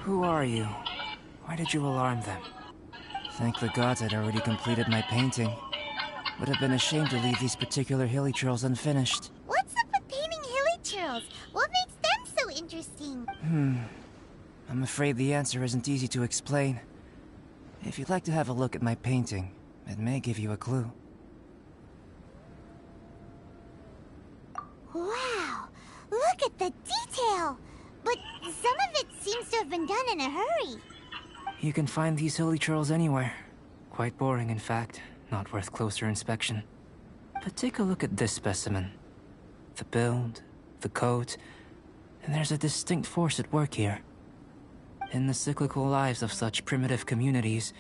Who are you? Why did you alarm them? Thank the gods I'd already completed my painting. Would have been a shame to leave these particular hilly churls unfinished. What's up with painting hilly churls? What makes them so interesting? I'm afraid the answer isn't easy to explain. If you'd like to have a look at my painting, it may give you a clue. Wow! Look at the detail! But some of it seems to have been done in a hurry. You can find these hilly churls anywhere. Quite boring, in fact. Not worth closer inspection. But take a look at this specimen. The build, the coat, and there's a distinct force at work here. In the cyclical lives of such primitive communities,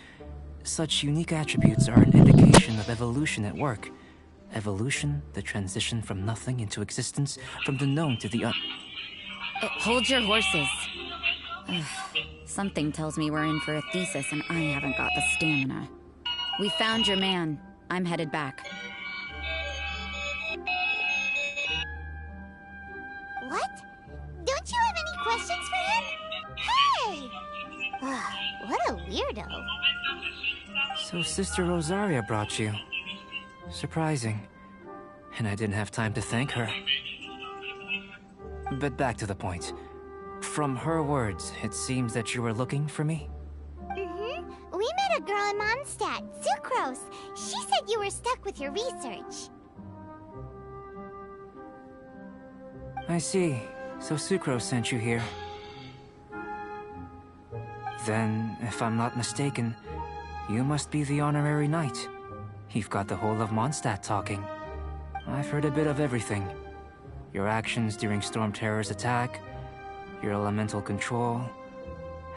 such unique attributes are an indication of evolution at work. Evolution, the transition from nothing into existence, from the known to the Hold your horses. Ugh. Something tells me we're in for a thesis and I haven't got the stamina. We found your man. I'm headed back. What? Don't you have any questions for him? Hey! What a weirdo. So Sister Rosaria brought you. Surprising. And I didn't have time to thank her. But back to the point. From her words, it seems that you were looking for me? We met a girl in Mondstadt, Sucrose. She said you were stuck with your research. I see. So Sucrose sent you here. Then, if I'm not mistaken, you must be the honorary knight. You've got the whole of Mondstadt talking. I've heard a bit of everything. Your actions during Storm Terror's attack, your elemental control,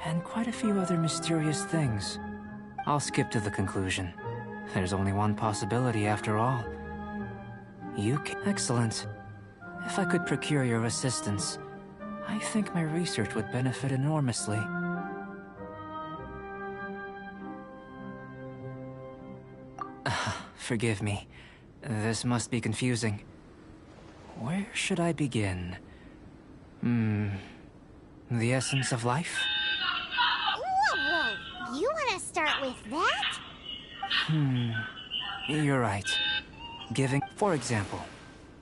and quite a few other mysterious things. I'll skip to the conclusion. There's only one possibility after all. You can... Excellent. If I could procure your assistance, I think my research would benefit enormously. Forgive me. This must be confusing. Where should I begin? The essence of life? Whoa! You want to start with that? You're right. Giving, for example,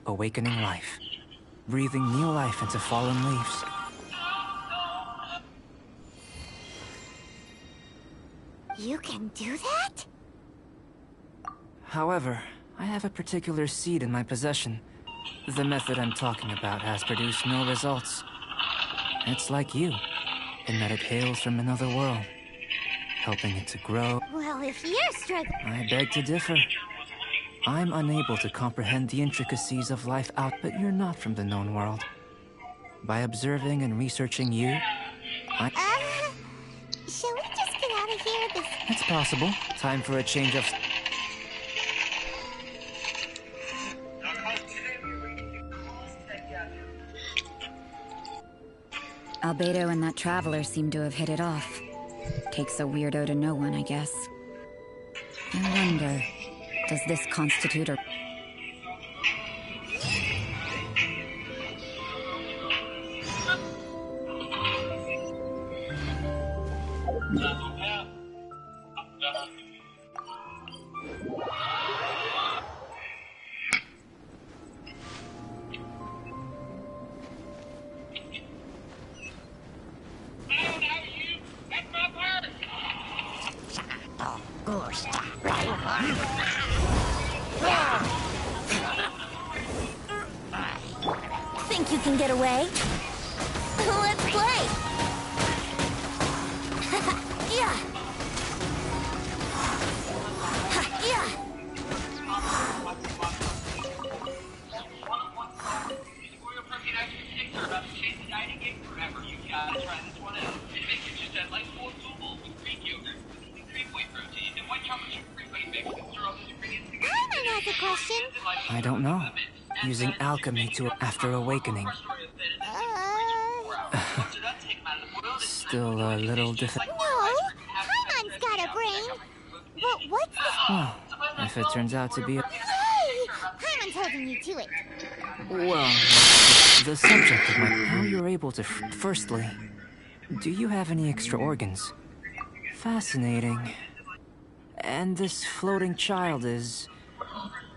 awakening life. Breathing new life into fallen leaves. You can do that? However, I have a particular seed in my possession. The method I'm talking about has produced no results. It's like you, in that it hails from another world, helping it to grow. Well, if you're struggling... I beg to differ. I'm unable to comprehend the intricacies of life out, but you're not from the known world. By observing and researching you, shall we just get out of here? It's possible. Time for a change of... Albedo and that traveler seem to have hit it off. Takes a weirdo to know one, I guess. I wonder, does this constitute a... Think you can get away? Let's play! Yeah! Yeah! Paimon has a question. I don't know. Using alchemy to... after awakening. Uh... Still a little difficult. No! Paimon's got a brain! But what's this? Well, if it turns out to be a... Yay! Paimon's holding me to it. Well, the subject of my... How you're able to... Firstly, do you have any extra organs? Fascinating. And this floating child is...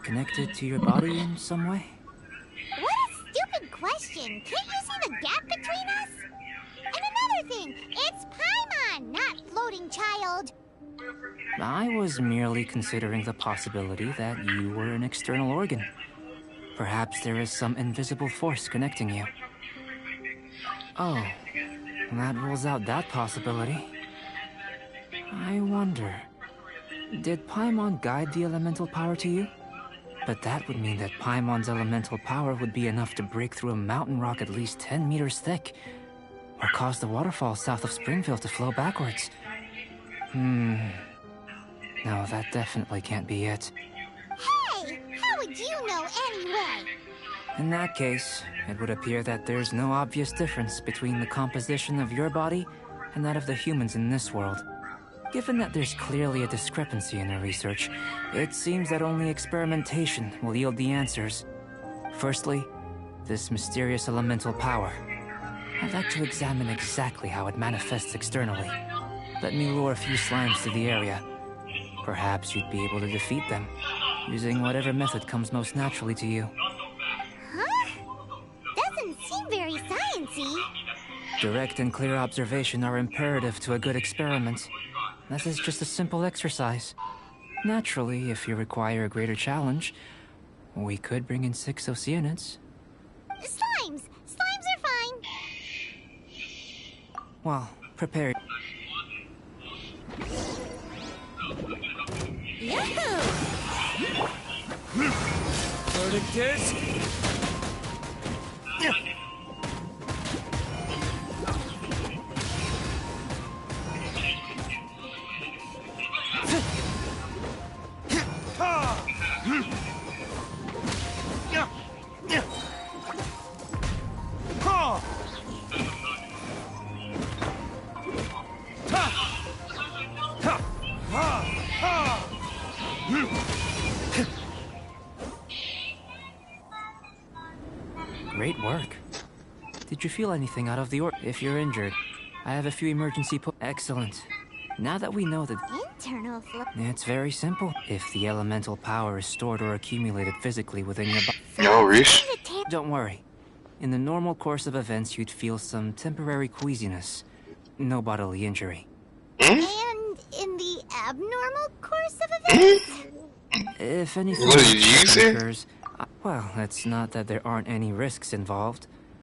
connected to your body in some way? What a stupid question! Can't you see the gap between us? And another thing, it's Paimon, not floating child. I was merely considering the possibility that you were an external organ. Perhaps there is some invisible force connecting you. Oh, that rules out that possibility. I wonder, did Paimon guide the elemental power to you? But that would mean that Paimon's elemental power would be enough to break through a mountain rock at least 10 meters thick, or cause the waterfall south of Springfield to flow backwards. No, that definitely can't be it. Hey! How would you know anyway? In that case, it would appear that there's no obvious difference between the composition of your body and that of the humans in this world. Given that there's clearly a discrepancy in the research, it seems that only experimentation will yield the answers. Firstly, this mysterious elemental power. I'd like to examine exactly how it manifests externally. Let me lure a few slimes to the area. Perhaps you'd be able to defeat them, using whatever method comes most naturally to you. Huh? Doesn't seem very sciencey. Direct and clear observation are imperative to a good experiment. This is just a simple exercise. Naturally, if you require a greater challenge, we could bring in 6 Oceanids. Slimes! Slimes are fine! Well, prepare. Yahoo! Verdict is... Great work. Did you feel anything out of the If you're injured, I have a few emergency Excellent. Now that we know that... Internal flow... It's very simple. If the elemental power is stored or accumulated physically within your body... No, Reese. Don't worry. In the normal course of events, you'd feel some temporary queasiness. No bodily injury. And in the abnormal course of events? If anything What did you say? occurs... Well, it's not that there aren't any risks involved.